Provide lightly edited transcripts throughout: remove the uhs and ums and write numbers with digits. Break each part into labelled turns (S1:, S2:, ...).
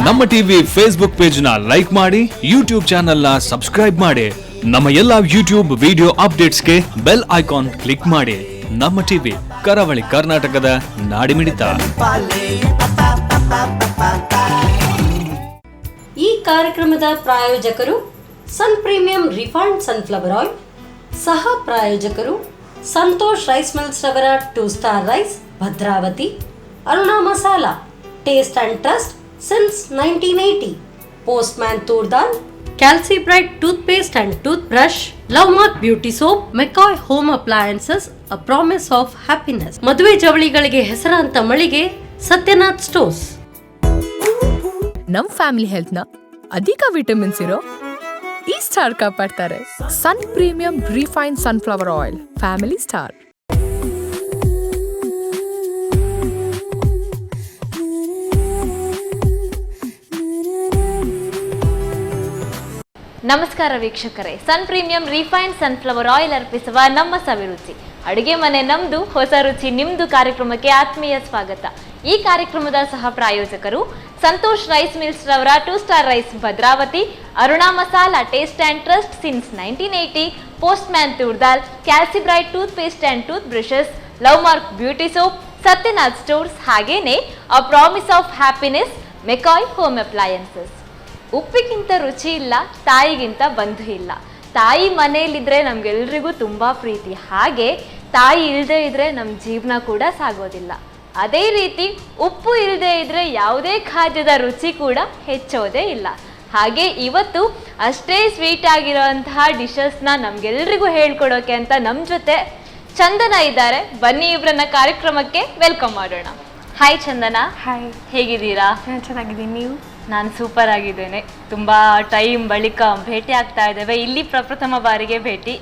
S1: ನಮ್ಮ TV Facebook page ನ like ಮಾಡಿ, ಯೂಟ್ಯೂಬ್ ಚಾನೆಲ್ ನ ಸಬ್ಸ್ಕ್ರೈಬ್ ಮಾಡಿ. ನಮ್ಮ ಎಲ್ಲಾ ಯೂಟ್ಯೂಬ್ ವಿಡಿಯೋ ಅಪ್ಡೇಟ್ಸ್ಗೆ ಬೆಲ್ ಐಕಾನ್ ಕ್ಲಿಕ್ ಮಾಡಿ. ನಮ್ಮ ಟಿವಿ ಕರಾವಳಿ ಕರ್ನಾಟಕದ ನಾಡಿಮಿಡಿತ.
S2: ಈ ಕಾರ್ಯಕ್ರಮದ ಪ್ರಾಯೋಜಕರು Sun premium refined sunflower oil, ಸಹ ಪ್ರಾಯೋಜಕರು ಸಂತೋಷ್ ರೈಸ್ ಮಿಲ್ಸ್ ರವರ 2 star rice Bhadravati, Aruna masala taste and trust since 1980, Postman toor dal, Calcibright tooth paste and tooth brush, Love Mark beauty soap, McCoy home appliances, a promise of happiness, ಮದುವೆ ಜವಳಿಗಳಿಗೆ ಹೆಸರಾಂತ ಮಳಿಗೆ Satyanath stores.
S3: ನಮ್ family health ನ ಅಧಿಕ ವಿಟಮಿನ್ಸ್ ಇರೋ ಈ ಸ್ಟಾರ್ ಕಾಪಾಡ್ತಾರೆ. Sun premium refine sunflower oil, family star.
S4: ನಮಸ್ಕಾರ ವೀಕ್ಷಕರೇ, Sun premium refined sunflower oil ಅರ್ಪಿಸುವ ನಮ್ಮ ಸವಿರುಚಿ ಅಡುಗೆ ಮನೆ ನಮ್ದು, ಹೊಸ ರುಚಿ ನಿಮ್ದು ಕಾರ್ಯಕ್ರಮಕ್ಕೆ ಆತ್ಮೀಯ ಸ್ವಾಗತ. ಈ ಕಾರ್ಯಕ್ರಮದ ಸಹ ಪ್ರಾಯೋಜಕರು ಸಂತೋಷ್ ರೈಸ್ ಮಿಲ್ಸ್ ರವರ 2 star rice Bhadravati, Aruna masala taste and trust since 1980, Postman toor dal, Calcibright tooth paste and tooth brushes, Love Mark beauty soap, Satyanath stores, ಹಾಗೇನೆ a promise of happiness, McCoy home appliances. ಉಪ್ಪಿಗಿಂತ ರುಚಿ ಇಲ್ಲ, ತಾಯಿಗಿಂತ ಬಂಧು ಇಲ್ಲ. ತಾಯಿ ಮನೆಯಲ್ಲಿದ್ರೆ ನಮ್ಗೆಲ್ರಿಗೂ ತುಂಬಾ ಪ್ರೀತಿ, ಹಾಗೆ ತಾಯಿ ಇಲ್ಲದೆ ಇದ್ರೆ ನಮ್ಮ ಜೀವನ ಕೂಡ ಸಾಗೋದಿಲ್ಲ. ಅದೇ ರೀತಿ ಉಪ್ಪು ಇಲ್ಲದೆ ಇದ್ರೆ ಯಾವುದೇ ಖಾದ್ಯದ ರುಚಿ ಕೂಡ ಹೆಚ್ಚೋದೇ ಇಲ್ಲ. ಹಾಗೆ ಇವತ್ತು ಅಷ್ಟೇ ಸ್ವೀಟ್ ಆಗಿರೋಂತಹ ಡಿಶಸ್ನ ನಮ್ಗೆಲ್ರಿಗೂ ಹೇಳ್ಕೊಡೋಕೆ ಅಂತ ನಮ್ಮ ಜೊತೆ ಚಂದನ ಇದ್ದಾರೆ. ಬನ್ನಿ ಇವ್ರನ್ನ ಕಾರ್ಯಕ್ರಮಕ್ಕೆ ವೆಲ್ಕಮ್ ಮಾಡೋಣ. ಹಾಯ್ ಚಂದನ.
S5: ಹಾಯ್,
S4: ಹೇಗಿದ್ದೀರಾ?
S5: ಚೆನ್ನಾಗಿದ್ದೀನಿ. ನೀವು?
S4: ನಾನು ಸೂಪರ್ ಆಗಿದ್ದೇನೆ. ತುಂಬ ಟೈಮ್ ಬಳಿಕ ಭೇಟಿ ಆಗ್ತಾ ಇದ್ದೇವೆ. ಇಲ್ಲಿ ಪ್ರಪ್ರಥಮ ಬಾರಿಗೆ ಭೇಟಿ.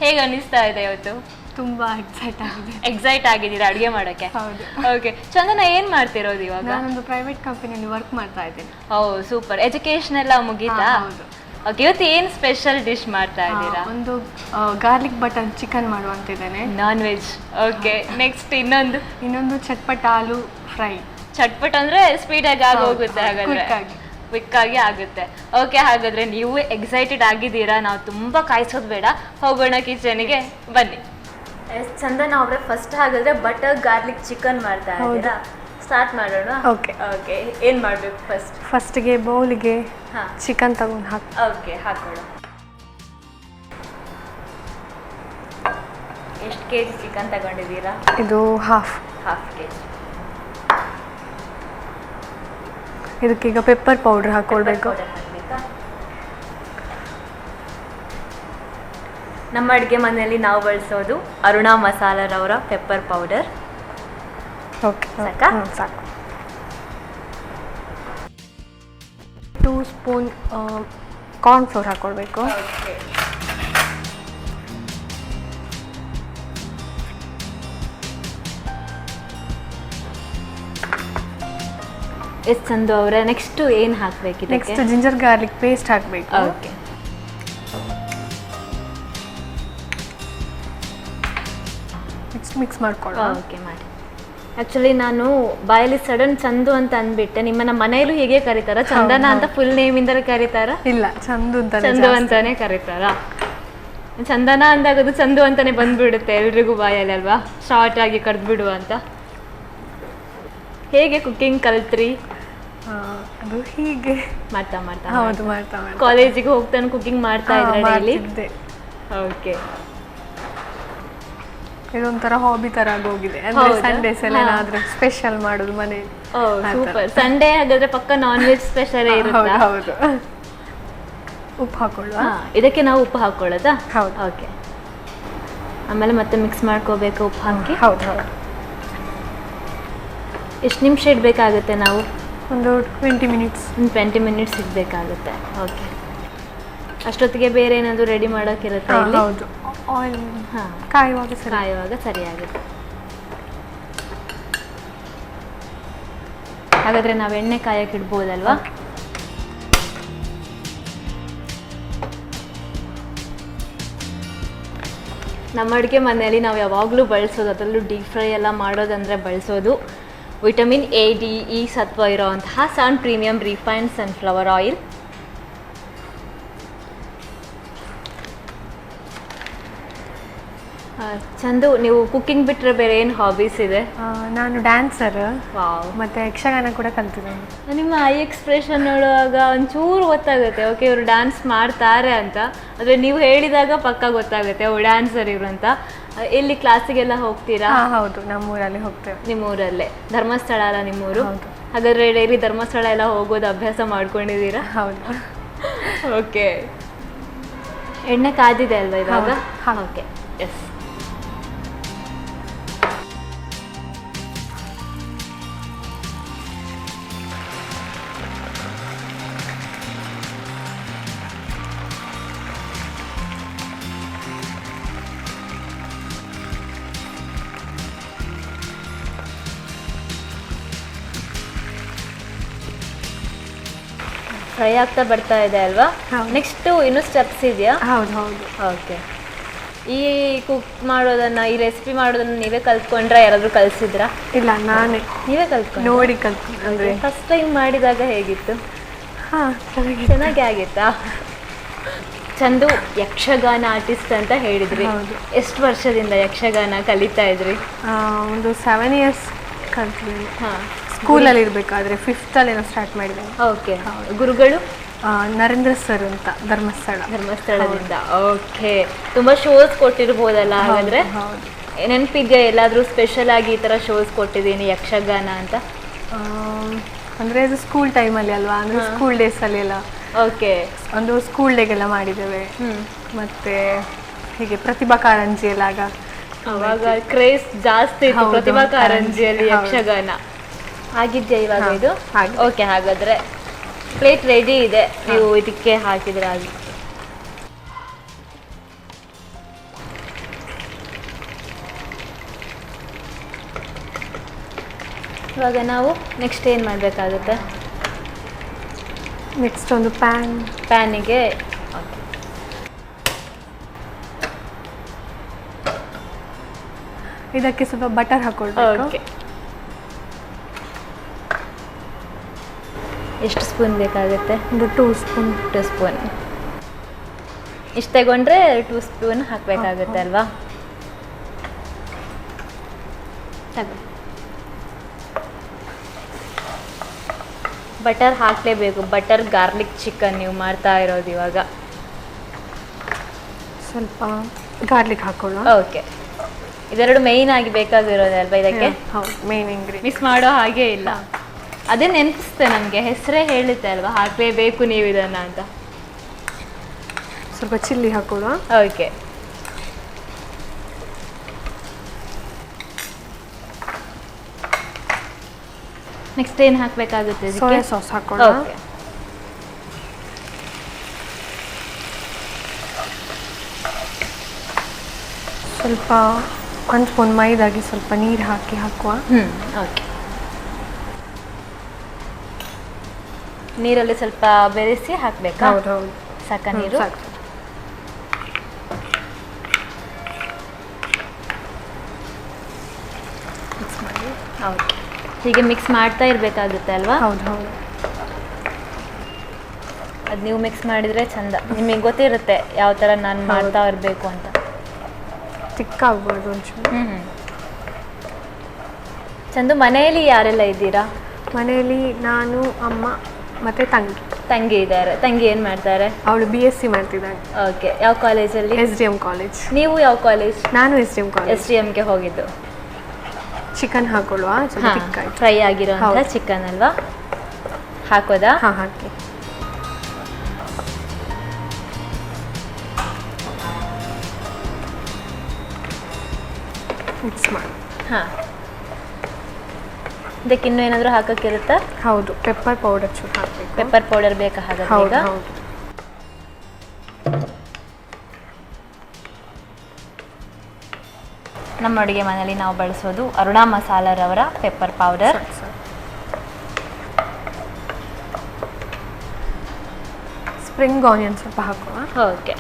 S4: ಹೇಗೆ ಅನಿಸ್ತಾ ಇದೆ ಇವತ್ತು?
S5: ತುಂಬ
S4: ಎಕ್ಸೈಟ್ ಆಗಿದ್ದೀರಾ ಅಡುಗೆ ಮಾಡೋಕ್ಕೆ?
S5: ಹೌದು.
S4: ಓಕೆ, ಚಂದನ ಏನು ಮಾಡ್ತಿರೋದು ಇವಾಗ?
S5: ನಾನೊಂದು ಪ್ರೈವೇಟ್ ಕಂಪನಿಯಲ್ಲಿ ವರ್ಕ್ ಮಾಡ್ತಾ ಇದ್ದೀನಿ.
S4: ಓ ಸೂಪರ್. ಎಜುಕೇಶನ್ ಎಲ್ಲ ಮುಗೀತಾ?
S5: ಹೌದು.
S4: ಓಕೆ, ಇವತ್ತು ಏನು ಸ್ಪೆಷಲ್ ಡಿಶ್ ಮಾಡ್ತಾ ಇದ್ದೀರಾ?
S5: ಒಂದು ಗಾರ್ಲಿಕ್ ಬಟರ್ ಚಿಕನ್ ಮಾಡುವಂತಿದ್ದೇನೆ,
S4: ನಾನ್ ವೆಜ್. ಓಕೆ, ನೆಕ್ಸ್ಟ್ ಇನ್ನೊಂದು
S5: ಚಟ್ಪಟ ಆಲೂ ಫ್ರೈ.
S4: ಚಟ್ಪಟ್ ಅಂದ್ರೆ ಸ್ಪೀಡಾಗಿ ಆಗೋಗುತ್ತೆ, ಹಾಗಾದ್ರೆ ಕ್ವಿಕ್ ಆಗಿ ಆಗುತ್ತೆ. ಓಕೆ, ಹಾಗಾದ್ರೆ ನೀವು ಎಕ್ಸೈಟೆಡ್ ಆಗಿದ್ದೀರಾ? ನಾವು ತುಂಬಾ ಕಾಯಿಸೋದು ಬೇಡ, ಹೋಗೋಣ ಕಿಚನ್ಗೆ, ಬನ್ನಿ. ಚಂದನ ಅವ್ರೆ, ಫಸ್ಟ್ ಹಾಗಾದ್ರೆ ಬಟರ್ ಗಾರ್ಲಿಕ್ ಚಿಕನ್ ಮಾಡ್ತಾ ಇದ್ದೀರಾ? ಸ್ಟಾರ್ಟ್ ಮಾಡೋಣ.
S5: ಓಕೆ
S4: ಓಕೆ, ಏನ್ ಮಾಡ್ಬೇಕು
S5: ಫಸ್ಟ್ಗೆ ಬೌಲಿಗೆ ಚಿಕನ್ ತಗೊಂಡು ಹಾಕಿ.
S4: ಓಕೆ, ಹಾಕೋಣ. ಎಷ್ಟು ಕೆಜಿ ಚಿಕನ್ ತಗೊಂಡಿದ್ದೀರಾ?
S5: ಇದು ಹಾಫ್
S4: ಕೆಜಿ.
S5: ಇದಕ್ಕೀಗ ಪೆಪ್ಪರ್ ಪೌಡರ್ ಹಾಕೊಳ್ಬೇಕು.
S4: ನಮ್ಮ ಅಡುಗೆ ಮನೆಯಲ್ಲಿ ನಾವು ಬಳಸೋದು ಅರುಣಾ ಮಸಾಲರವರ ಪೆಪ್ಪರ್ ಪೌಡರ್.
S5: ಓಕೆ, ಸಾಕು. 2 ಸ್ಪೂನ್ ಕಾರ್ನ್ ಫ್ಲೋರ್ ಹಾಕೊಳ್ಬೇಕು.
S4: ಎಷ್ಟು ಚಂದ ಅವರೇ. ನೆಕ್ಸ್ಟ್ ಏನು ಹಾಕಬೇಕು?
S5: ನೆಕ್ಸ್ಟ್ ಜಿಂಜರ್ ಗಾರ್ಲಿಕ್ ಪೇಸ್ಟ್ ಹಾಕಬೇಕು.
S4: ಓಕೆ,
S5: ನೆಕ್ಸ್ಟ್ ಮಿಕ್ಸ್ ಮಾಡ್ಕೊಳ್ಳೋಣ.
S4: ಓಕೆ, ಮಾಡಿ. ಆ್ಯಕ್ಚುಲಿ ನಾನು ಬಾಯಲ್ಲಿ ಸಡನ್ ಚಂದು ಅಂತ ಅಂದ್ಬಿಟ್ಟೆ. ನಿಮ್ಮನ್ನ ಮನೆಯಲ್ಲೂ ಹೀಗೆ ಕರೀತಾರ? ಚಂದನ ಅಂತ ಫುಲ್ ನೇಮಿಂದಲೇ ಕರೀತಾರ?
S5: ಇಲ್ಲ, ಚಂದು
S4: ಅಂತಾನೆ ಕರೀತಾರ. ಚಂದನ ಅಂದಾಗ ಅದು ಚಂದು ಅಂತಾನೆ ಬಂದ್ಬಿಡುತ್ತೆ ಎಲ್ರಿಗೂ ಬಾಯಲ್ಲಿ, ಅಲ್ವಾ? ಶಾರ್ಟ್ ಆಗಿ ಕಡ್ದು ಬಿಡುವ ಅಂತ. ಹೇಗೆ ಕುಕಿಂಗ್ ಕಲ್ತ್ರಿ?
S5: ಅದು ಹೀಗೆ
S4: ಮಾಡ್ತಾ
S5: ಹೌದು,
S4: ಕಾಲೇಜಿಗೆ ಹೋಗ್ತಾನೆ ಕುಕಿಂಗ್ ಮಾಡ್ತಾ ಇದ್ರೆ ಡೈಲಿ? ಓಕೆ,
S5: ಇದೊಂಥರ ಹಾಬಿ ತರ ಆಗೋಗಿದೆ. ಅಂದ್ರೆ ಸಂಡೇಸ್ ಎಲ್ಲ ಏನಾದ್ರೂ ಸ್ಪೆಷಲ್ ಮಾಡೋದು ಮನೆಯಲ್ಲಿ.
S4: ಸೂಪರ್. ಸಂಡೇ ಹಾಗಾದ್ರೆ ಪಕ್ಕ ನಾನ್ ವೆಜ್ ಸ್ಪೆಷಲ್ ಇರುತ್ತೆ.
S5: ಹೌದು. ಉಪ್ಪು ಹಾಕೊಳ್ಳುವ?
S4: ಇದಕ್ಕೆ ನಾವು ಉಪ್ಪು ಹಾಕೊಳ್ಳೋದಾ?
S5: ಹೌದು.
S4: ಓಕೆ, ಆಮೇಲೆ ಮತ್ತೆ ಮಿಕ್ಸ್ ಮಾಡ್ಕೋಬೇಕು ಉಪ್ಪು ಹಾಕಿ?
S5: ಹೌದು.
S4: ಎಷ್ಟು ನಿಮಿಷ ಇಡಬೇಕಾಗುತ್ತೆ ನಾವು?
S5: ಒಂದು 20 ಮಿನಿಟ್ಸ್.
S4: 20 ಮಿನಿಟ್ಸ್ ಇಡಬೇಕಾಗುತ್ತೆ. ಓಕೆ, ಅಷ್ಟೊತ್ತಿಗೆ ಬೇರೆ ಏನಾದರೂ ರೆಡಿ ಮಾಡೋಕ್ಕಿರುತ್ತೆ?
S5: ಹೌದು, ಆಯಿಲ್ ಕಾಯುವಾಗ
S4: ಸರಿಯಾಗುತ್ತೆ. ಹಾಗಾದರೆ ನಾವು ಎಣ್ಣೆ ಕಾಯಕ್ಕೆ ಇಡ್ಬೋದಲ್ವಾ? ನಮ್ಮ ಅಡುಗೆ ಮನೆಯಲ್ಲಿ ನಾವು ಯಾವಾಗಲೂ ಬಳಸೋದು, ಅದರಲ್ಲೂ ಡೀಪ್ ಫ್ರೈ ಎಲ್ಲ ಮಾಡೋದಂದರೆ ಬಳಸೋದು ವಿಟಮಿನ್ ಎ ಡಿ ಇ ಸತ್ವ ಇರೋವಂತಹ Sun premium refined sunflower oil. Chandu, ನೀವು ಕುಕ್ಕಿಂಗ್ ಬಿಟ್ಟರೆ ಬೇರೆ ಏನು ಹಾಬೀಸ್ ಇದೆ?
S5: ನಾನು ಡ್ಯಾನ್ಸರ್,
S4: ವಾವ್.
S5: ಮತ್ತು ಯಕ್ಷಗಾನ ಕೂಡ ಕಲ್ತಿದ್ದೇನೆ.
S4: ನಿಮ್ಮ ಐ ಎಕ್ಸ್ಪ್ರೆಷನ್ ನೋಡುವಾಗ ಒಂಚೂರು ಗೊತ್ತಾಗುತ್ತೆ, ಓಕೆ ಇವರು ಡ್ಯಾನ್ಸ್ ಮಾಡ್ತಾರೆ ಅಂತ. ಆದರೆ ನೀವು ಹೇಳಿದಾಗ ಪಕ್ಕ ಗೊತ್ತಾಗುತ್ತೆ ಅವ್ರು ಡ್ಯಾನ್ಸರ್ ಇವರು ಅಂತ. ಎಲ್ಲಿ ಕ್ಲಾಸಿಗೆಲ್ಲ ಹೋಗ್ತೀರಾ?
S5: ಹೌದು, ನಮ್ಮೂರಲ್ಲಿ ಹೋಗ್ತೇವೆ.
S4: ನಿಮ್ಮೂರಲ್ಲೇ ಧರ್ಮಸ್ಥಳ ಅಲ್ಲ ನಿಮ್ಮೂರು?
S5: ಹೌದು.
S4: ಹಾಗಾದರೆ ಡೈಲಿ ಧರ್ಮಸ್ಥಳ ಎಲ್ಲ ಹೋಗೋದು ಅಭ್ಯಾಸ ಮಾಡ್ಕೊಂಡಿದ್ದೀರಾ?
S5: ಹೌದು.
S4: ಓಕೆ, ಎಣ್ಣೆ ಕಾದಿದೆ ಅಲ್ವಾ ಇವಾಗ?
S5: ಹೌದು.
S4: Okay, S. ಫ್ರೈ ಆಗ್ತಾ ಬರ್ತಾ ಇದೆ ಅಲ್ವಾ? ನೆಕ್ಸ್ಟ್ ಇನ್ನೂ ಸ್ಟೆಪ್ಸ್ ಇದೆಯಾ?
S5: ಹೌದು ಹೌದು.
S4: ಓಕೆ, ಈ ಕುಕ್ ಮಾಡೋದನ್ನ, ಈ ರೆಸಿಪಿ ಮಾಡೋದನ್ನ ನೀವೇ ಕಲ್ತ್ಕೊಂಡ್ರೆ ಯಾರಾದರೂ ಕಲಿಸಿದ್ರಾ?
S5: ಇಲ್ಲ, ನಾನೇ
S4: ನೀವೇ ಕಲ್ತ್ಕೊಂಡು
S5: ನೋಡಿ ಕಲ್ತು. ಅಂದರೆ
S4: ಫಸ್ಟ್ ಟೈಮ್ ಮಾಡಿದಾಗ ಹೇಗಿತ್ತು?
S5: ಹಾಂ,
S4: ಚೆನ್ನಾಗಿ ಆಗಿತ್ತಾ? ಚಂದು ಯಕ್ಷಗಾನ ಆರ್ಟಿಸ್ಟ್ ಅಂತ ಹೇಳಿದ್ರಿ.
S5: ಹೌದು.
S4: ಎಷ್ಟು ವರ್ಷದಿಂದ ಯಕ್ಷಗಾನ ಕಲಿತಾ ಇದ್ರಿ?
S5: ಒಂದು 7 years ಕಲ್ತಿದ್ದೀನಿ.
S4: ಹಾಂ,
S5: ಸ್ಕೂಲಲ್ಲಿ ಇರಬೇಕಾದ್ರೆ 5th ಏನೋ ಸ್ಟಾರ್ಟ್ ಮಾಡಿದ್ದೇನೆ.
S4: ಓಕೆ. ಗುರುಗಳು?
S5: ನರೇಂದ್ರ ಸರ್ ಅಂತ,
S4: ಧರ್ಮಸ್ಥಳದಿಂದ. ಓಕೆ, ತುಂಬ ಶೋಸ್ ಕೊಟ್ಟಿರ್ಬೋದಲ್ಲ ಹಾಗಾದ್ರೆ?
S5: ಹೌದು.
S4: ನೆನಪಿದ್ಯಾ ಎಲ್ಲಾದರೂ ಸ್ಪೆಷಲ್ ಆಗಿ ಈ ಥರ ಶೋಸ್ ಕೊಟ್ಟಿದ್ದೀನಿ ಯಕ್ಷಗಾನ ಅಂತ?
S5: ಅಂದರೆ ಅದು ಸ್ಕೂಲ್ ಟೈಮಲ್ಲಿ ಅಲ್ವಾ, ಅಂದರೆ ಸ್ಕೂಲ್ ಡೇಸಲ್ಲಿ ಎಲ್ಲ.
S4: ಓಕೆ,
S5: ಒಂದು ಸ್ಕೂಲ್ ಡೇಗೆಲ್ಲ ಮಾಡಿದ್ದೇವೆ. ಮತ್ತು ಹೀಗೆ ಪ್ರತಿಭಾ ಕಾರಂಜಿ ಎಲ್ಲ
S4: ಅವಾಗ ಕ್ರೇಜ್ ಜಾಸ್ತಿ ಇತ್ತು
S5: ಹೌದು,
S4: ಪ್ರತಿಭಾ ಕಾರಂಜಿಯಲ್ಲಿ
S5: ಹೌದು.
S4: ಯಕ್ಷಗಾನ. ಆಗಿದ್ಯಾ ಇವಾಗ ಇದು?
S5: ಆಗಿದೆ.
S4: ಓಕೆ, ಹಾಗಾದ್ರೆ ಪ್ಲೇಟ್ ರೆಡಿ ಇದೆ, ನೀವು ಇದಕ್ಕೆ ಹಾಕಿದ್ರೆ ಆಗಿ. ಇವಾಗ ನಾವು ನೆಕ್ಸ್ಟ್ ಏನು ಮಾಡಬೇಕಾಗುತ್ತೆ?
S5: ನೆಕ್ಸ್ಟ್ ಒಂದು
S4: ಪ್ಯಾನಿಗೆ
S5: ಇದಕ್ಕೆ ಸ್ವಲ್ಪ ಬಟರ್ ಹಾಕೊಳ್ಬೇಕು.
S4: ಓಕೆ. ಎಷ್ಟು ಸ್ಪೂನ್ ಬೇಕಾಗುತ್ತೆ?
S5: ಒಂದು 2 ಸ್ಪೂನ್.
S4: 2 ಸ್ಪೂನ್. ಇಷ್ಟು ತಗೊಂಡ್ರೆ 2 ಸ್ಪೂನ್ ಹಾಕಬೇಕಾಗುತ್ತೆ ಅಲ್ವಾ? ಬಟರ್ ಹಾಕಲೇಬೇಕು. ಬಟರ್ ಗಾರ್ಲಿಕ್ ಚಿಕನ್ ನೀವು ಮಾಡ್ತಾ ಇರೋದು ಇವಾಗ.
S5: ಸ್ವಲ್ಪ ಗಾರ್ಲಿಕ್ ಹಾಕೊಳ್ಳೋ.
S4: ಓಕೆ, ಇದೆರಡು ಮೇಯ್ನ್ ಆಗಿ ಬೇಕಾಗಿರೋದೇ ಅಲ್ವಾ ಇದಕ್ಕೆ?
S5: ಹೌದು, ಮೇನ್ ಇಂಗ್ರೀಡಿಯೆಂಟ್.
S4: ಮಿಸ್ ಮಾಡೋ ಹಾಗೆ ಇಲ್ಲ. ಅದೇ ನೆನಪಿಸ್ತೆ ನಮಗೆ, ಹೆಸರೇ ಹೇಳುತ್ತೆ ಅಲ್ವಾ ಹಾಕಲೇಬೇಕು ನೀವು ಇದನ್ನು ಅಂತ.
S5: ಸ್ವಲ್ಪ ಚಿಲ್ಲಿ ಹಾಕೊಳ್ಳೋ.
S4: ಓಕೆ, ನೆಕ್ಸ್ಟ್ ಏನು ಹಾಕಬೇಕಾಗುತ್ತೆ?
S5: Soya sauce ಹಾಕೊಳ್ಳೋ.
S4: ಓಕೆ,
S5: ಸ್ವಲ್ಪ 1 ಸ್ಪೂನ್ ಮೈದಾಗಿ ಸ್ವಲ್ಪ ನೀರು ಹಾಕುವ.
S4: ಓಕೆ. ನೀರಲ್ಲಿ ಸ್ವಲ್ಪ ಬೆರೆಸಿ ಹಾಕಬೇಕಾ?
S5: ಹೌದು ಹೌದು.
S4: ಸಾಕ ನೀರು?
S5: ಸಾಕು. ಮಿಕ್ಸ್ ಮಾಡಿ.
S4: ಓಕೆ, ಹೀಗೆ ಮಿಕ್ಸ್ ಮಾಡ್ತಾ ಇರಬೇಕಾಗುತ್ತೆ ಅಲ್ವಾ?
S5: ಹೌದು ಹೌದು.
S4: ಅದು ನೀವು ಮಿಕ್ಸ್ ಮಾಡಿದರೆ ಚಂದ. ನಿಮಗೆ ಗೊತ್ತಿರುತ್ತೆ ಯಾವ ಥರ ನಾನು ಮಾಡ್ತಾ ಇರಬೇಕು ಅಂತ.
S5: ತಿಕ್ಕಾಗ್ಬಾರ್ದು ಒಂಚೂರು.
S4: ಚಂದು, ಮನೆಯಲ್ಲಿ ಯಾರೆಲ್ಲ ಇದ್ದೀರಾ?
S5: ಮನೆಯಲ್ಲಿ ನಾನು, ಅಮ್ಮ ಮತ್ತು
S4: ತಂಗಿ ಇದ್ದಾರೆ. ತಂಗಿ ಏನು ಮಾಡ್ತಾರೆ?
S5: ಅವಳು BSc ಮಾಡ್ತಿದ್ದಾಳೆ.
S4: ಓಕೆ, ಯಾವ ಕಾಲೇಜಲ್ಲಿ?
S5: SDM college.
S4: ನೀವು ಯಾವ ಕಾಲೇಜ್?
S5: ನಾನು SDM ಕಾಲೇಜ್.
S4: SDMಗೆ ಹೋಗಿದ್ದು.
S5: ಚಿಕನ್ ಹಾಕೊಳ್ಳುವ.
S4: ಫ್ರೈ ಆಗಿರೋಂಥ ಚಿಕನ್ ಅಲ್ವಾ? ಹಾಕೋದಾ?
S5: ಹಾಂ, ಹಾಕಿ. ಮಿಕ್ಸ್ ಮಾಡಿ.
S4: ಹಾಂ, ಇದಕ್ಕೆ ಇನ್ನೂ ಏನಾದರೂ ಹಾಕೋಕ್ಕಿರುತ್ತಾ?
S5: ಹೌದು, ಪೆಪ್ಪರ್ ಪೌಡರ್ ಚೂರು ಹಾಕಬೇಕು.
S4: ಪೆಪ್ಪರ್ ಪೌಡರ್ ಬೇಕಾ ಹಾಗಾದ್ರೆ?
S5: ಹೌದು
S4: ಈಗ
S5: ಹೌದು.
S4: ನಮ್ಮ ಅಡುಗೆ ಮನೆಯಲ್ಲಿ ನಾವು ಬಳಸೋದು ಅರುಣಾ ಮಸಾಲರವರ ಪೆಪ್ಪರ್ ಪೌಡರ್.
S5: ಸ್ಪ್ರಿಂಗ್ ಆನಿಯನ್ ಸ್ವಲ್ಪ ಹಾಕುವ.
S4: Okay,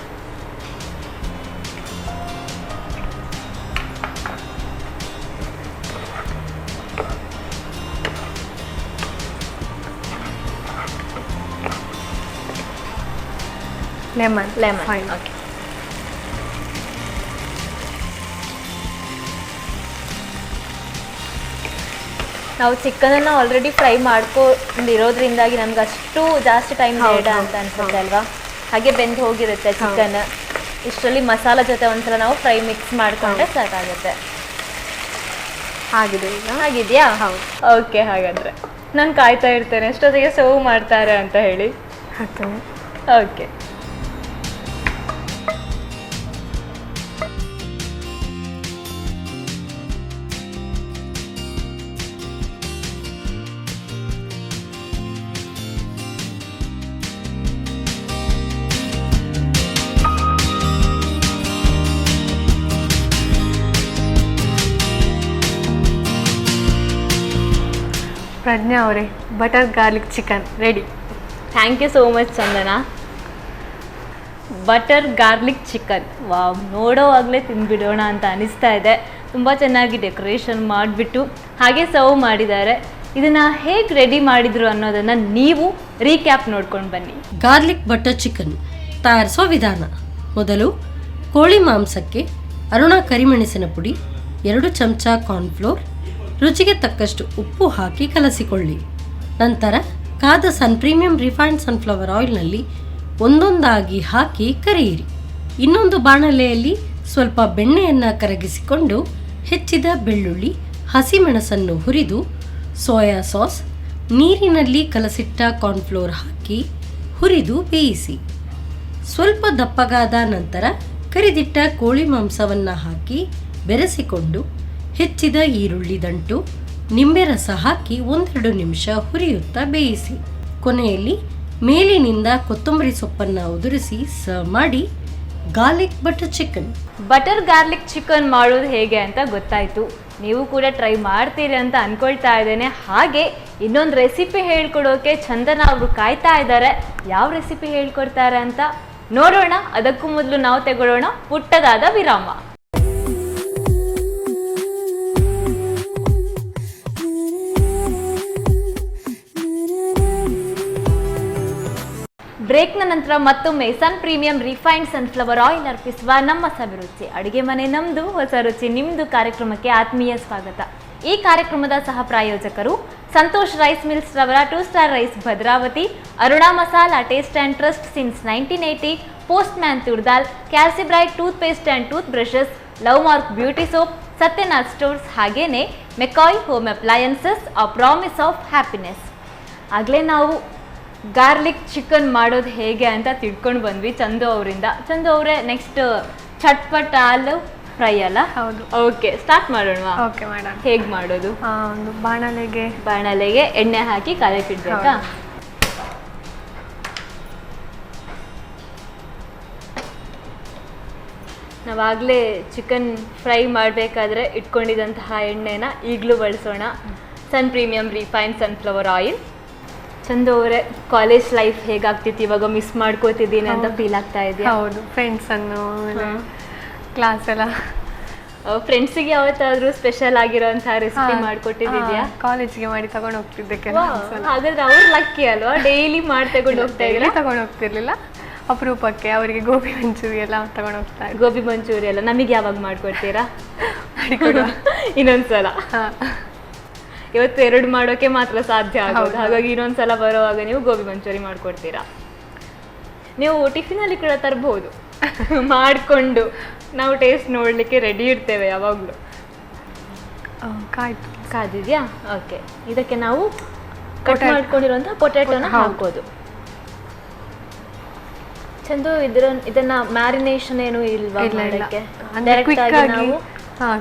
S5: lemon
S4: okay. ನಾವು ಚಿಕನನ್ನು ಆಲ್ರೆಡಿ ಫ್ರೈ ಮಾಡ್ಕೊಂಡಿರೋದ್ರಿಂದಾಗಿ ನಮ್ಗೆ ಅಷ್ಟು ಜಾಸ್ತಿ ಟೈಮ್ ಬೇಡ ಅಂತ ಅನ್ಸುತ್ತೆ ಅಲ್ವಾ? ಹಾಗೆ ಬೆಂದು ಹೋಗಿರುತ್ತೆ ಚಿಕನ್. ಇಷ್ಟರಲ್ಲಿ ಮಸಾಲ ಜೊತೆ ಒಂದ್ಸಲ ನಾವು ಫ್ರೈ ಮಿಕ್ಸ್ ಮಾಡ್ಕೊಂಡ್ರೆ ಸಾಕಾಗುತ್ತೆ.
S5: ಆಗಿದೆ ಈಗ.
S4: ಆಗಿದೆಯಾ? ಓಕೆ, ಹಾಗಾದರೆ ನಾನು ಕಾಯ್ತಾ ಇರ್ತೇನೆ ಎಷ್ಟೊತ್ತಿಗೆ ಸರ್ವ್ ಮಾಡ್ತಾರೆ ಅಂತ ಹೇಳಿ. ಓಕೆ.
S5: ಪ್ರಜ್ಞಾ ಅವರೇ, butter garlic chicken ready.
S4: Thank you so much Chandana. Butter garlic chicken, wow, ನೋಡೋವಾಗಲೇ ತಿಂದ್ಬಿಡೋಣ ಅಂತ ಅನಿಸ್ತಾ ಇದೆ. ತುಂಬ ಚೆನ್ನಾಗಿ ಡೆಕೋರೇಷನ್ ಮಾಡಿಬಿಟ್ಟು ಹಾಗೆ ಸರ್ವ್ ಮಾಡಿದ್ದಾರೆ. ಇದನ್ನು ಹೇಗೆ ರೆಡಿ ಮಾಡಿದ್ರು ಅನ್ನೋದನ್ನು ನೀವು ರೀಕ್ಯಾಪ್ ನೋಡ್ಕೊಂಡು ಬನ್ನಿ.
S2: ಗಾರ್ಲಿಕ್ ಬಟರ್ ಚಿಕನ್ ತಯಾರಿಸೋ ವಿಧಾನ. ಮೊದಲು ಕೋಳಿ ಮಾಂಸಕ್ಕೆ ಅರುಣ ಕರಿಮೆಣಸಿನ ಪುಡಿ, 2 ಚಮಚ ಕಾರ್ನ್ಫ್ಲೋರ್, ರುಚಿಗೆ ತಕ್ಕಷ್ಟು ಉಪ್ಪು ಹಾಕಿ ಕಲಸಿಕೊಳ್ಳಿ. ನಂತರ ಕಾದ ಪ್ರೀಮಿಯಂ ರಿಫೈನ್ಡ್ ಸನ್ಫ್ಲವರ್ ಆಯಿಲ್ನಲ್ಲಿ ಒಂದೊಂದಾಗಿ ಹಾಕಿ ಕರಿಯಿರಿ. ಇನ್ನೊಂದು ಬಾಣಲೆಯಲ್ಲಿ ಸ್ವಲ್ಪ ಬೆಣ್ಣೆಯನ್ನು ಕರಗಿಸಿಕೊಂಡು ಹೆಚ್ಚಿದ ಬೆಳ್ಳುಳ್ಳಿ, ಹಸಿಮೆಣಸನ್ನು ಹುರಿದು, ಸೋಯಾ ಸಾಸ್, ನೀರಿನಲ್ಲಿ ಕಲಸಿಟ್ಟ ಕಾರ್ನ್ಫ್ಲೋರ್ ಹಾಕಿ ಹುರಿದು ಬೇಯಿಸಿ. ಸ್ವಲ್ಪ ದಪ್ಪಗಾದ ನಂತರ ಕರಿದಿಟ್ಟ ಕೋಳಿ ಮಾಂಸವನ್ನು ಹಾಕಿ ಬೆರೆಸಿಕೊಂಡು ಹೆಚ್ಚಿದ ಈರುಳ್ಳಿ ದಂಟು, ನಿಂಬೆ ರಸ ಹಾಕಿ 1-2 ನಿಮಿಷ ಹುರಿಯುತ್ತಾ ಬೇಯಿಸಿ. ಕೊನೆಯಲ್ಲಿ ಮೇಲಿನಿಂದ ಕೊತ್ತಂಬರಿ ಸೊಪ್ಪನ್ನು ಉದುರಿಸಿ ಸರ್ವ್ ಮಾಡಿ. Garlic butter chicken.
S4: Butter garlic chicken ಮಾಡೋದು ಹೇಗೆ ಅಂತ ಗೊತ್ತಾಯಿತು. ನೀವು ಕೂಡ ಟ್ರೈ ಮಾಡ್ತೀರಿ ಅಂತ ಅಂದ್ಕೊಳ್ತಾ ಇದ್ದೇನೆ. ಹಾಗೆ ಇನ್ನೊಂದು ರೆಸಿಪಿ ಹೇಳ್ಕೊಡೋಕೆ ಚಂದನ ಅವರು ಕಾಯ್ತಾ ಇದ್ದಾರೆ. ಯಾವ ರೆಸಿಪಿ ಹೇಳ್ಕೊಡ್ತಾರೆ ಅಂತ ನೋಡೋಣ. ಅದಕ್ಕೂ ಮೊದಲು ನಾವು ತಗೊಳ್ಳೋಣ ಪುಟ್ಟದಾದ ವಿರಾಮ. ಬ್ರೇಕ್ನ ನಂತರ ಮತ್ತೊಮ್ಮೆ ಪ್ರೀಮಿಯಂ ರಿಫೈನ್ಡ್ ಸನ್ಫ್ಲವರ್ ಆಯಿಲ್ ಅರ್ಪಿಸುವ ನಮ್ಮ ಸವಿರುಚಿ ಅಡುಗೆ ಮನೆ ನಮ್ಮದು, ಹೊಸ ರುಚಿ ನಿಮ್ಮದು ಕಾರ್ಯಕ್ರಮಕ್ಕೆ ಆತ್ಮೀಯ ಸ್ವಾಗತ. ಈ ಕಾರ್ಯಕ್ರಮದ ಸಹ ಪ್ರಾಯೋಜಕರು ಸಂತೋಷ್ ರೈಸ್ ಮಿಲ್ಸ್ ರವರ 2 star rice Bhadravati, Aruna masala taste and trust since 1980, Postman toor dal, Calcibright tooth paste and tooth brushes, Love Mark beauty soap, Satyanath stores, ಹಾಗೇನೆ McCoy home appliances, a promise of happiness. ಆಗಲೇ ನಾವು ಗಾರ್ಲಿಕ್ ಚಿಕನ್ ಮಾಡೋದು ಹೇಗೆ ಅಂತ ತಿಳ್ಕೊಂಡು ಬಂದ್ವಿ ಚಂದು ಅವರಿಂದ. ಚಂದು ಅವರೇ, ನೆಕ್ಸ್ಟ್ ಚಟ್ಪಟ್ ಆಲು ಫ್ರೈ ಅಲ್ಲ?
S5: ಹೌದು.
S4: ಓಕೆ, ಸ್ಟಾರ್ಟ್ ಮಾಡೋಣ.
S5: ಓಕೆ, ಮಾಡೋಣ.
S4: ಹೇಗೆ ಮಾಡೋದು?
S5: ಒಂದು ಬಾಣಲೆಗೆ
S4: ಎಣ್ಣೆ ಹಾಕಿ ಕಾಯಕ್ಕಿಡ್ಬೇಕಾ? ನಾವಾಗಲೇ ಚಿಕನ್ ಫ್ರೈ ಮಾಡಬೇಕಾದ್ರೆ ಇಟ್ಕೊಂಡಿದ್ದಂತಹ ಎಣ್ಣೆನ ಈಗಲೂ ಬಳಸೋಣ. Premium refined sunflower oil. Chandu ಅವರೇ, ಕಾಲೇಜ್ ಲೈಫ್ ಹೇಗಾಗ್ತಿತ್ತು ಇವಾಗ? ಮಿಸ್ ಮಾಡ್ಕೋತಿದ್ದೀನಿ ಅಂತ ಫೀಲ್ ಆಗ್ತಾ ಇದೆಯಾ?
S5: ಹೌದು, ಫ್ರೆಂಡ್ಸನ್ನು, ಕ್ಲಾಸ್ ಎಲ್ಲ.
S4: ಫ್ರೆಂಡ್ಸಿಗೆ ಯಾವತ್ತಾದ್ರೂ ಸ್ಪೆಷಲ್ ಆಗಿರೋಂಥ ರೆಸಿಪಿ ಮಾಡ್ಕೊಟ್ಟಿದ್ಯಾ?
S5: ಕಾಲೇಜ್ಗೆ ಮಾಡಿ ತಗೊಂಡು ಹೋಗ್ತಿದ್ದೆ.
S4: ಹಾಗಾದ್ರೆ ಅವ್ರು ಲಕ್ಕಿ ಅಲ್ವಾ, ಡೈಲಿ ಮಾಡಿ ತಗೊಂಡು ಹೋಗ್ತಾ ಇದ್ರೆ?
S5: ತಗೊಂಡು ಹೋಗ್ತಿರ್ಲಿಲ್ಲ, ಅಪರೂಪಕ್ಕೆ ಅವರಿಗೆ ಗೋಬಿ ಮಂಚೂರಿ ಎಲ್ಲ ತಗೊಂಡು ಹೋಗ್ತಾ ಇದ್ದೆ.
S4: ಗೋಬಿ ಮಂಚೂರಿ ಎಲ್ಲ ನಮಗೆ ಯಾವಾಗ ಮಾಡ್ಕೊಡ್ತೀರಾ? ಇನ್ನೊಂದ್ಸಲ. ಇವತ್ತು 2 ಮಾಡೋಕೆ ಮಾತ್ರ ಸಾಧ್ಯ ಆಗೋದು, ಹಾಗಾಗಿ ಇನ್ನೊಂದ್ಸಲ ಬರೋವಾಗ ನೀವು ಗೋಬಿ ಮಂಚೂರಿ ಮಾಡ್ಕೊಡ್ತೀರಾ. ನೀವು ಟಿಫಿನಲ್ಲಿ ಕೂಡ ತರಬಹುದು, ಮಾಡಿಕೊಂಡು ನಾವು ಟೇಸ್ಟ್ ನೋಡಲಿಕ್ಕೆ ರೆಡಿ ಇರ್ತೇವೆ ಯಾವಾಗಲೂ. ಕಾದಿದೆಯಾ? ಓಕೆ, ಇದಕ್ಕೆ ನಾವು ಕಟ್ ಮಾಡ್ಕೊಂಡಿರುವಂಥ ಪೊಟ್ಯಾಟೋನ ಹಾಕೋದು. ಚಂದು, ಇದನ್ನ ಮ್ಯಾರಿನೇಷನ್ ಏನು ಇಲ್ವಾ ಮಾಡೋಕ್ಕೆ?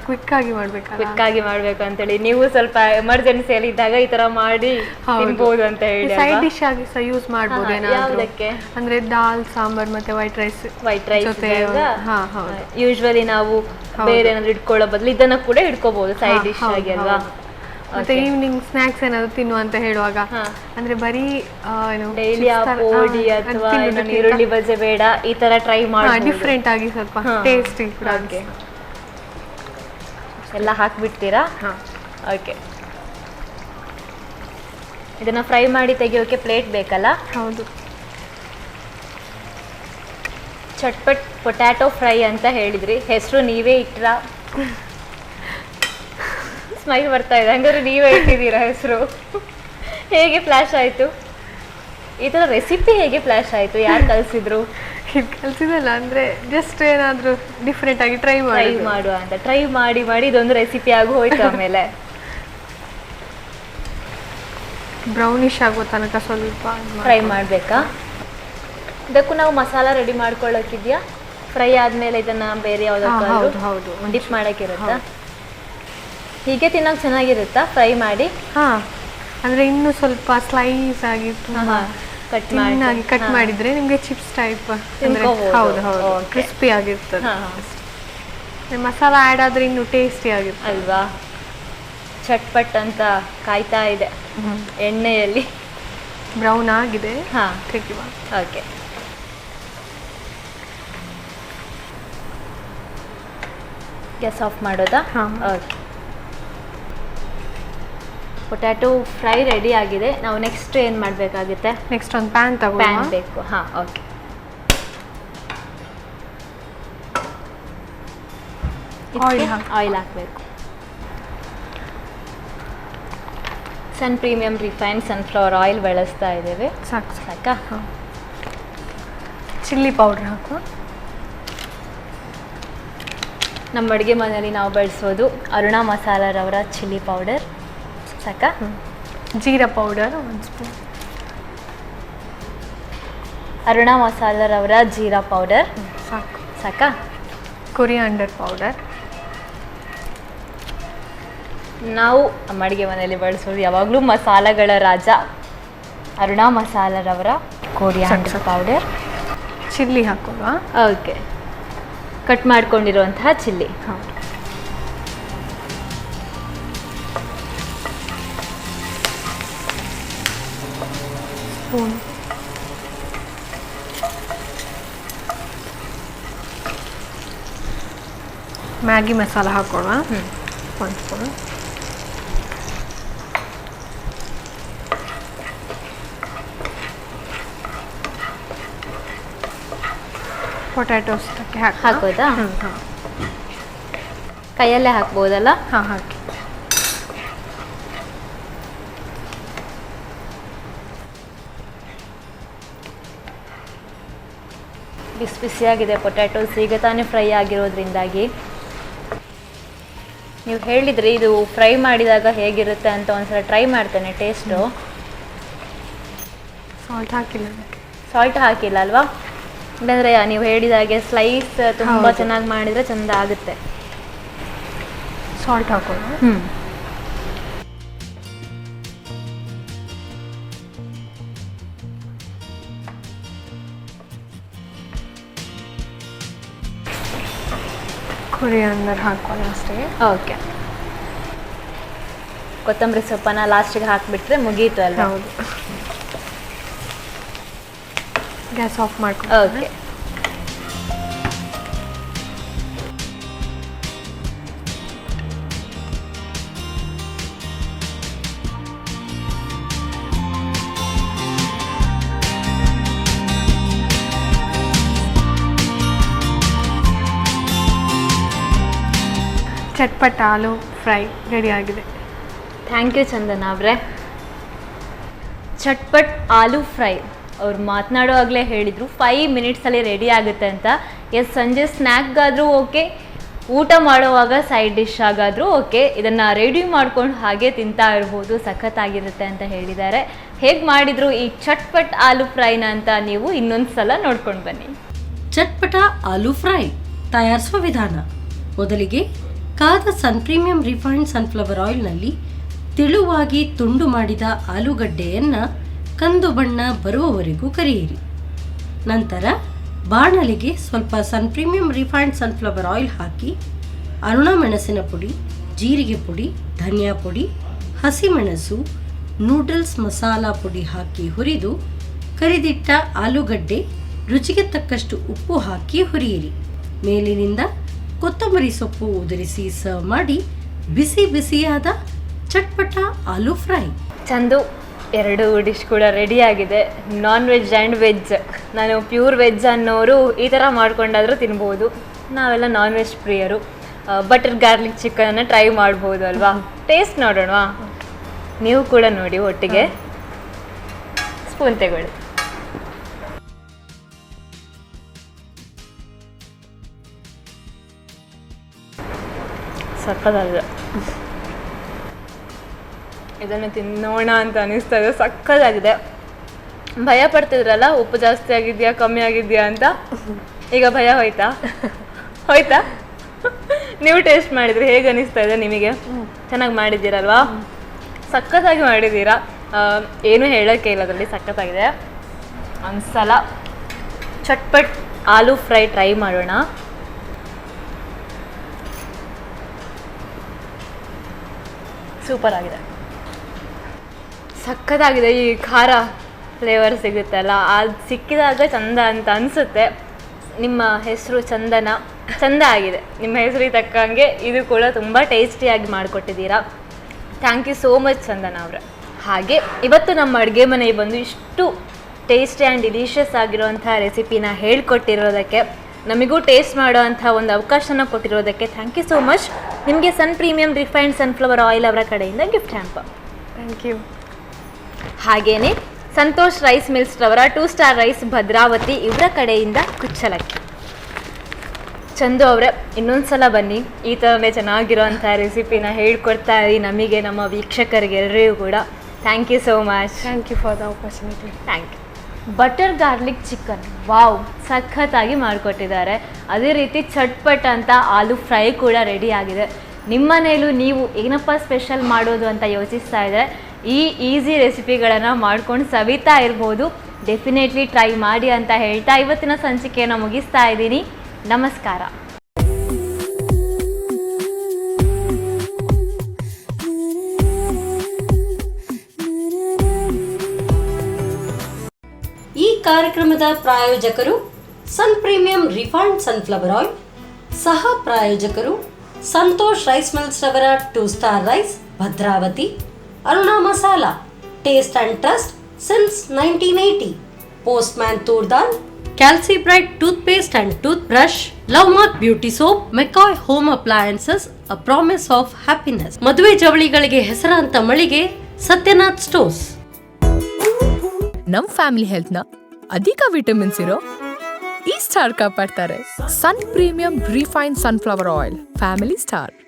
S5: ಕ್ವಿಕ್ ಆಗಿ
S4: ಮಾಡ್ಬೇಕು ಅಂತೇಳಿ ನೀವು ಸ್ವಲ್ಪ ಎಮರ್ಜೆನ್ಸಿಯಲ್ಲಿ ಇದ್ದಾಗ ಈ ತರ ಮಾಡಿ ತಿನ್ಬೋದು ಅಂತ ಹೇಳಿ.
S5: ಸೈಡ್ ಡಿಶ್ ಆಗಿ ಸಹ ಯೂಸ್ ಮಾಡ್ಬೋದು. ಯಾವುದಕ್ಕೆ ಅಂದ್ರೆ ದಾಲ್, ಸಾಂಬಾರ್ ಮತ್ತೆ ವೈಟ್ ರೈಸ್ ಜೊತೆ.
S4: ಯೂಶ್ವಲಿ ನಾವು ಬೇರೆ ಏನಾದ್ರು ಇಟ್ಕೊಳ್ಳೋ ಬದಲು ಇದನ್ನ ಕೂಡ ಇಟ್ಕೋಬಹುದು ಸೈಡ್ ಡಿಶ್ ಆಗಿ ಅಲ್ವಾ?
S5: ಮತ್ತೆ ಈವ್ನಿಂಗ್ ಸ್ನಾಕ್ಸ್ ಏನಾದ್ರು ತಿನ್ನು ಅಂತ ಹೇಳುವಾಗ ಅಂದ್ರೆ ಬರೀ
S4: ಡೈಲಿ ಪೋಡಿ ಅಥವಾ ಈರುಳ್ಳಿ ಬಜೆ ಬೇಡ, ಈ ತರ ಟ್ರೈ ಮಾಡಿ
S5: ಡಿಫ್ರೆಂಟ್ ಆಗಿ ಸ್ವಲ್ಪ ಟೇಸ್ಟಿ ಕೂಡ.
S4: ಎಲ್ಲ ಹಾಕ್ಬಿಡ್ತೀರಾ? ಓಕೆ, ಇದನ್ನ ಫ್ರೈ ಮಾಡಿ ತೆಗಿಯೋಕೆ ಪ್ಲೇಟ್ ಬೇಕಲ್ಲ?
S5: ಹೌದು.
S4: ಚಟ್ಪಟ್ ಪೊಟ್ಯಾಟೊ ಫ್ರೈ ಅಂತ ಹೇಳಿದ್ರಿ, ಹೆಸರು ನೀವೇ ಇಟ್ರಾ? ಸ್ಮೈಲ್ ಬರ್ತಾ ಇದೆ, ಹಂಗಾದ್ರೆ ನೀವೇ ಇಟ್ಟಿದ್ದೀರಾ ಹೆಸರು? ಹೇಗೆ ಫ್ಲ್ಯಾಶ್ ಆಯಿತು ಈ ಥರ ರೆಸಿಪಿ? ಹೇಗೆ ಫ್ಲ್ಯಾಶ್ ಆಯಿತು? ಯಾರು ಕಲಿಸಿದ್ರು?
S5: ಕಲಿಸಿದಲ್ಲ, ಅಂದರೆ ಜಸ್ಟ್ ಏನಾದರೂ ಡಿಫ್ರೆಂಟಾಗಿ ಟ್ರೈ
S4: ಮಾಡುವ ಅಂತ ಟ್ರೈ ಮಾಡಿ ಇದೊಂದು ರೆಸಿಪಿ ಆಗಿ ಹೋಯ್ತು. ಆಮೇಲೆ
S5: ಬ್ರೌನಿಶ್ ಆಗೋ ತನಕ ಸ್ವಲ್ಪ
S4: ಫ್ರೈ ಮಾಡಬೇಕಾ? ಇದಕ್ಕೂ ನಾವು ಮಸಾಲ ರೆಡಿ ಮಾಡ್ಕೊಳ್ಳೋಕ್ಕಿದೆಯಾ? ಫ್ರೈ ಆದಮೇಲೆ ಇದನ್ನು ಬೇರೆ ಯಾವುದಾದ್ರು ಡಿಪ್ ಮಾಡೋಕ್ಕಿರುತ್ತಾ? ಹೀಗೆ ತಿನ್ನೋಕೆ ಚೆನ್ನಾಗಿರುತ್ತಾ ಫ್ರೈ ಮಾಡಿ?
S5: ಹಾಂ, ಅಂದರೆ ಇನ್ನೂ ಸ್ವಲ್ಪ ಸ್ಲೈಸ್ ಆಗಿ ಕಟ್ ಮಾಡಿದರೆ ನಿಮಗೆ ಚಿಪ್ಸ್ ಟೈಪ್. ಹೌದು, ಕ್ರಿಸ್ಪಿ ಆಗಿರ್ತದೆ. ಮಸಾಲ ಆ್ಯಡ್ ಆದರೆ ಇನ್ನೂ ಟೇಸ್ಟಿ ಆಗಿರ್ತದೆ
S4: ಅಲ್ವಾ? ಚಟ್ಪಟ್ ಅಂತ ಕಾಯ್ತಾ ಇದೆ ಎಣ್ಣೆಯಲ್ಲಿ.
S5: ಬ್ರೌನ್ ಆಗಿದೆ.
S4: ಹಾಂ,
S5: ತೆಗಿವ.
S4: ಓಕೆ. ಗ್ಯಾಸ್ ಆಫ್ ಮಾಡೋದಾ?
S5: ಹಾಂ,
S4: ಓಕೆ. ಪೊಟ್ಯಾಟೊ ಫ್ರೈ ರೆಡಿ ಆಗಿದೆ. ನಾವು ನೆಕ್ಸ್ಟ್ ಏನು ಮಾಡಬೇಕಾಗುತ್ತೆ?
S5: ನೆಕ್ಸ್ಟ್ ಒಂದು ಪ್ಯಾನ್
S4: ಬೇಕು. ಹಾಂ, ಓಕೆ. ಆಯಿಲ್ ಹಾಕಬೇಕು. ಸನ್ ಪ್ರೀಮಿಯಂ ರಿಫೈನ್ಡ್ ಸನ್ಫ್ಲವರ್ ಆಯಿಲ್ ಬಳಸ್ತಾ ಇದ್ದೇವೆ. ಸಾಕಾ?
S5: ಚಿಲ್ಲಿ ಪೌಡ್ರ್ ಹಾಕುವ.
S4: ನಮ್ಮ ಅಡುಗೆ ಮನೆಯಲ್ಲಿ ನಾವು ಬಳಸೋದು ಅರುಣಾ ಮಸಾಲರವರ ಚಿಲ್ಲಿ ಪೌಡರ್. ಸಾಕಾ?
S5: Jeera powder 1 spoon.
S4: ಅರುಣಾ ಮಸಾಲರವರ ಜೀರಾ ಪೌಡರ್ ಸಾಕಾ?
S5: Coriander powder.
S4: ನಾವು ನಮ್ಮ ಅಡುಗೆ ಮನೆಯಲ್ಲಿ ಬಳಸೋದು ಯಾವಾಗಲೂ ಮಸಾಲೆಗಳ ರಾಜ ಅರುಣಾ ಮಸಾಲರವರ ಕೊರಿಯಾಂಡರ್ ಪೌಡರ್.
S5: ಚಿಲ್ಲಿ ಹಾಕೋವಾ?
S4: ಓಕೆ. ಕಟ್ ಮಾಡ್ಕೊಂಡಿರುವಂತಹ ಚಿಲ್ಲಿ.
S5: ಹೌದು. ಸ್ಪೂನ್. ಮ್ಯಾಗಿ ಮಸಾಲ ಹಾಕೋಣ. 1 ಸ್ಪೂನ್. ಪೊಟ್ಯಾಟೋಸ್
S4: ಹಾಕೋದಾ? ಕೈಯಲ್ಲೇ ಹಾಕ್ಬೋದಲ್ಲ?
S5: ಹಾಂ, ಹಾಕಿ.
S4: ಬಿಸಿ ಬಿಸಿಯಾಗಿದೆ ಪೊಟ್ಯಾಟೋಸ್, ಈಗ ತಾನೇ ಫ್ರೈ ಆಗಿರೋದ್ರಿಂದಾಗಿ. ನೀವು ಹೇಳಿದ್ರಿ ಇದು ಫ್ರೈ ಮಾಡಿದಾಗ ಹೇಗಿರುತ್ತೆ ಅಂತ ಒಂದ್ಸಲ ಟ್ರೈ ಮಾಡ್ತೇನೆ ಟೇಸ್ಟು. ಸಾಲ್ಟ್ ಹಾಕಿಲ್ಲ ಅಲ್ವಾ? ಇಲ್ಲಾಂದರೆ ನೀವು ಹೇಳಿದ ಹಾಗೆ ಸ್ಲೈಸ್ ತುಂಬ ಚೆನ್ನಾಗಿ ಮಾಡಿದರೆ ಚೆಂದ ಆಗುತ್ತೆ.
S5: ಸಾಲ್ಟ್ ಹಾಕೋಣ. ಕೊರಿಯಾಂಡರ್ ಹಾಕೋಣ ಅಷ್ಟೇ.
S4: ಓಕೆ. ಕೊತ್ತಂಬರಿ ಸೊಪ್ಪನ್ನ ಲಾಸ್ಟಿಗೆ ಹಾಕಿಬಿಟ್ರೆ ಮುಗೀತು ಅಲ್ವಾ?
S5: ಹೌದು. ಗ್ಯಾಸ್ ಆಫ್ ಮಾಡ್ಕೊ.
S4: ಓಕೆ.
S5: ಚಟ್ಪಟ ಆಲೂ ಫ್ರೈ ರೆಡಿ ಆಗಿದೆ.
S4: ಥ್ಯಾಂಕ್ ಯು ಚಂದನ ಅವರೇ. ಚಟ್ಪಟ್ ಆಲೂ ಫ್ರೈ ಅವ್ರು ಮಾತನಾಡುವಾಗಲೇ ಹೇಳಿದರು 5 ಮಿನಿಟ್ಸಲ್ಲಿ ರೆಡಿ ಆಗುತ್ತೆ ಅಂತ. ಸಂಜೆ ಸ್ನ್ಯಾಕ್ಗಾದರೂ ಓಕೆ, ಊಟ ಮಾಡುವಾಗ ಸೈಡ್ ಡಿಶ್ ಆಗಾದರೂ ಓಕೆ, ಇದನ್ನು ರೆಡಿ ಮಾಡ್ಕೊಂಡು ಹಾಗೆ ತಿಂತಾ ಇರ್ಬೋದು, ಸಖತ್ತಾಗಿರುತ್ತೆ ಅಂತ ಹೇಳಿದ್ದಾರೆ. ಹೇಗೆ ಮಾಡಿದರು ಈ ಚಟ್ಪಟ್ ಆಲೂ ಫ್ರೈನ ಅಂತ ನೀವು ಇನ್ನೊಂದು ಸಲ ನೋಡ್ಕೊಂಡು ಬನ್ನಿ.
S2: ಚಟ್ಪಟ ಆಲೂ ಫ್ರೈ ತಯಾರಿಸುವ ವಿಧಾನ. ಮೊದಲಿಗೆ ಕಾದ ಸನ್ ಪ್ರೀಮಿಯಂ ರಿಫೈನ್ಡ್ ಸನ್ಫ್ಲವರ್ ಆಯಿಲ್ನಲ್ಲಿ ತೆಳುವಾಗಿ ತುಂಡು ಮಾಡಿದ ಆಲೂಗಡ್ಡೆಯನ್ನು ಕಂದು ಬಣ್ಣ ಬರುವವರೆಗೂ ಕರಿಯಿರಿ. ನಂತರ ಬಾಣಲಿಗೆ ಸ್ವಲ್ಪ ಸನ್ ಪ್ರೀಮಿಯಂ ರಿಫೈನ್ಡ್ ಸನ್ಫ್ಲವರ್ ಆಯಿಲ್ ಹಾಕಿ ಅರುಣ ಮೆಣಸಿನ ಪುಡಿ, ಜೀರಿಗೆ ಪುಡಿ, ಧನಿಯಾ ಪುಡಿ, ಹಸಿಮೆಣಸು, ನೂಡಲ್ಸ್ ಮಸಾಲಾ ಪುಡಿ ಹಾಕಿ ಹುರಿದು ಕರಿದಿಟ್ಟ ಆಲೂಗಡ್ಡೆ, ರುಚಿಗೆ ತಕ್ಕಷ್ಟು ಉಪ್ಪು ಹಾಕಿ ಹುರಿಯಿರಿ. ಮೇಲಿನಿಂದ ಕೊತ್ತಂಬರಿ ಸೊಪ್ಪು ಉದುರಿಸಿ ಸರ್ವ್ ಮಾಡಿ ಬಿಸಿ ಬಿಸಿಯಾದ ಚಟ್ಪಟ ಆಲೂ ಫ್ರೈ.
S4: ಚಂದು, ಎರಡು ಡಿಶ್ ಕೂಡ ರೆಡಿ ಆಗಿದೆ. Non veg and veg. ನಾನು ಪ್ಯೂರ್ ವೆಜ್ ಅನ್ನೋರು ಈ ಥರ ಮಾಡ್ಕೊಂಡಾದರೂ ತಿನ್ಬೋದು. ನಾವೆಲ್ಲ ನಾನ್ ವೆಜ್ ಪ್ರಿಯರು. ಬಟರ್ ಗಾರ್ಲಿಕ್ ಚಿಕನನ್ನು ಟ್ರೈ ಮಾಡ್ಬೋದು ಅಲ್ವಾ? ಟೇಸ್ಟ್ ನೋಡೋಣ. ನೀವು ಕೂಡ ನೋಡಿ ಒಟ್ಟಿಗೆ. ಸ್ಪೂನ್ ತಗೊಳ್ಳಿ. ಸಕ್ಕತ್ತಾಗಿದೆ. ಇದನ್ನು ತಿನ್ನೋಣ ಅಂತ ಅನಿಸ್ತಾ ಇದೆ. ಸಕ್ಕತ್ತಾಗಿದೆ. ಭಯ ಪಡ್ತಿದ್ರಲ್ಲ ಉಪ್ಪು ಜಾಸ್ತಿ ಆಗಿದೆಯಾ ಕಮ್ಮಿ ಆಗಿದೆಯಾ ಅಂತ, ಈಗ ಭಯ ಹೋಯ್ತಾ? ಹೋಯ್ತಾ? ನೀವು ಟೇಸ್ಟ್ ಮಾಡಿದ್ರಿ, ಹೇಗೆ ಅನಿಸ್ತಾ ಇದೆ ನಿಮಗೆ? ಚೆನ್ನಾಗಿ ಮಾಡಿದ್ದೀರಲ್ವಾ? ಸಕ್ಕತ್ತಾಗಿ ಮಾಡಿದ್ದೀರಾ. ಏನು ಹೇಳೋಕ್ಕೆ ಇಲ್ಲ ಅದರಲ್ಲಿ, ಸಕ್ಕತ್ತಾಗಿದೆ. ಒಂದ್ಸಲ ಚಟ್ಪಟ್ ಆಲೂ ಫ್ರೈ ಟ್ರೈ ಮಾಡೋಣ. ಸೂಪರ್ ಆಗಿದೆ, ಸಕ್ಕತ್ತಾಗಿದೆ. ಈ ಖಾರ ಫ್ಲೇವರ್ ಸಿಗುತ್ತಲ್ಲ, ಅದು ಸಿಕ್ಕಿದಾಗ ಚಂದ ಅಂತ ಅನಿಸುತ್ತೆ. ನಿಮ್ಮ ಹೆಸರು ಚಂದನ, ಚಂದ ಆಗಿದೆ. ನಿಮ್ಮ ಹೆಸರಿಗೆ ತಕ್ಕಂಗೆ ಇದು ಕೂಡ ತುಂಬ ಟೇಸ್ಟಿಯಾಗಿ ಮಾಡಿಕೊಟ್ಟಿದ್ದೀರಾ. ಥ್ಯಾಂಕ್ ಯು ಸೋ ಮಚ್ ಚಂದನ ಅವರೇ. ಹಾಗೆ ಇವತ್ತು ನಮ್ಮ ಅಡುಗೆ ಮನೆಗೆ ಬಂದು ಇಷ್ಟು ಟೇಸ್ಟಿ ಆ್ಯಂಡ್ ಡಿಲಿಷಿಯಸ್ ಆಗಿರೋಂಥ ರೆಸಿಪಿನ ಹೇಳ್ಕೊಟ್ಟಿರೋದಕ್ಕೆ, ನಮಗೂ ಟೇಸ್ಟ್ ಮಾಡೋ ಅಂಥ ಒಂದು ಅವಕಾಶನ ಕೊಟ್ಟಿರೋದಕ್ಕೆ ಥ್ಯಾಂಕ್ ಯು ಸೋ ಮಚ್. ನಿಮಗೆ ಸನ್ ಪ್ರೀಮಿಯಂ ರಿಫೈನ್ಡ್ ಸನ್ಫ್ಲವರ್ ಆಯಿಲ್ ಅವರ ಕಡೆಯಿಂದ ಗಿಫ್ಟ್ ಹ್ಯಾಂಪ.
S5: Thank you.
S4: ಹಾಗೆಯೇ ಸಂತೋಷ್ ರೈಸ್ ಮಿಲ್ಸ್ ರವರ 2 ಸ್ಟಾರ್ ರೈಸ್ ಭದ್ರಾವತಿ ಇವರ ಕಡೆಯಿಂದ ಕುಚ್ಚಲಕ್ಕಿ. ಚಂದು ಅವರೇ, ಇನ್ನೊಂದು ಸಲ ಬನ್ನಿ, ಈ ಥರನೇ ಚೆನ್ನಾಗಿರೋಂಥ ರೆಸಿಪಿನ ಹೇಳ್ಕೊಡ್ತಾ ಇರಿ ನಮಗೆ, ನಮ್ಮ ವೀಕ್ಷಕರಿಗೆ ಎಲ್ಲರಿಗೂ ಕೂಡ. Thank you so much.
S5: Thank you for the opportunity.
S4: Thank you. Butter garlic chicken, wow, ಸಖತ್ತಾಗಿ ಮಾಡಿಕೊಟ್ಟಿದ್ದಾರೆ. ಅದೇ ರೀತಿ ಚಟ್ಪಟ್ ಅಂತ ಆಲೂ ಫ್ರೈ ಕೂಡ ರೆಡಿ ಆಗಿದೆ. ನಿಮ್ಮ ಮನೇಲೂ ನೀವು ಏನಪ್ಪ ಸ್ಪೆಷಲ್ ಮಾಡೋದು ಅಂತ ಯೋಚಿಸ್ತಾ ಇದ್ದರೆ ಈ ಈಸಿ ರೆಸಿಪಿಗಳನ್ನು ಮಾಡ್ಕೊಂಡು ಸವಿತಾ ಇರ್ಬೋದು. ಡೆಫಿನೆಟ್ಲಿ ಟ್ರೈ ಮಾಡಿ ಅಂತ ಹೇಳ್ತಾ ಇವತ್ತಿನ ಸಂಚಿಕೆಯನ್ನು ಮುಗಿಸ್ತಾ ಇದ್ದೀನಿ. ನಮಸ್ಕಾರ.
S2: ಈ ಕಾರ್ಯಕ್ರಮದ ಪ್ರಾಯೋಜಕರು Sun premium refined sunflower oil, ಸಹ ಪ್ರಾಯೋಜಕರು ಸಂತೋಷ್ ರೈಸ್ ಮಿಲ್ಸ್ ರವರ 2 star rice Bhadravati, Aruna masala, taste and trust since 1980, Postman toor dal, Calcibright toothpaste and tooth brush, Love Mark beauty soap, McCoy home appliances, a promise of happiness, ಮದುವೆ ಜವಳಿಗಳಿಗೆ ಹೆಸರಾಂತ ಮಳಿಗೆ Satyanath stores.
S3: ನಮ್ family ಹೆಲ್ತ್ನ ಅಧಿಕ ವಿಟಮಿನ್ಸ್ ಇರೋ ಈ ಸ್ಟಾರ್ ಕಾಪಾಡ್ತಾರೆ. Sun premium refined sunflower oil, family star.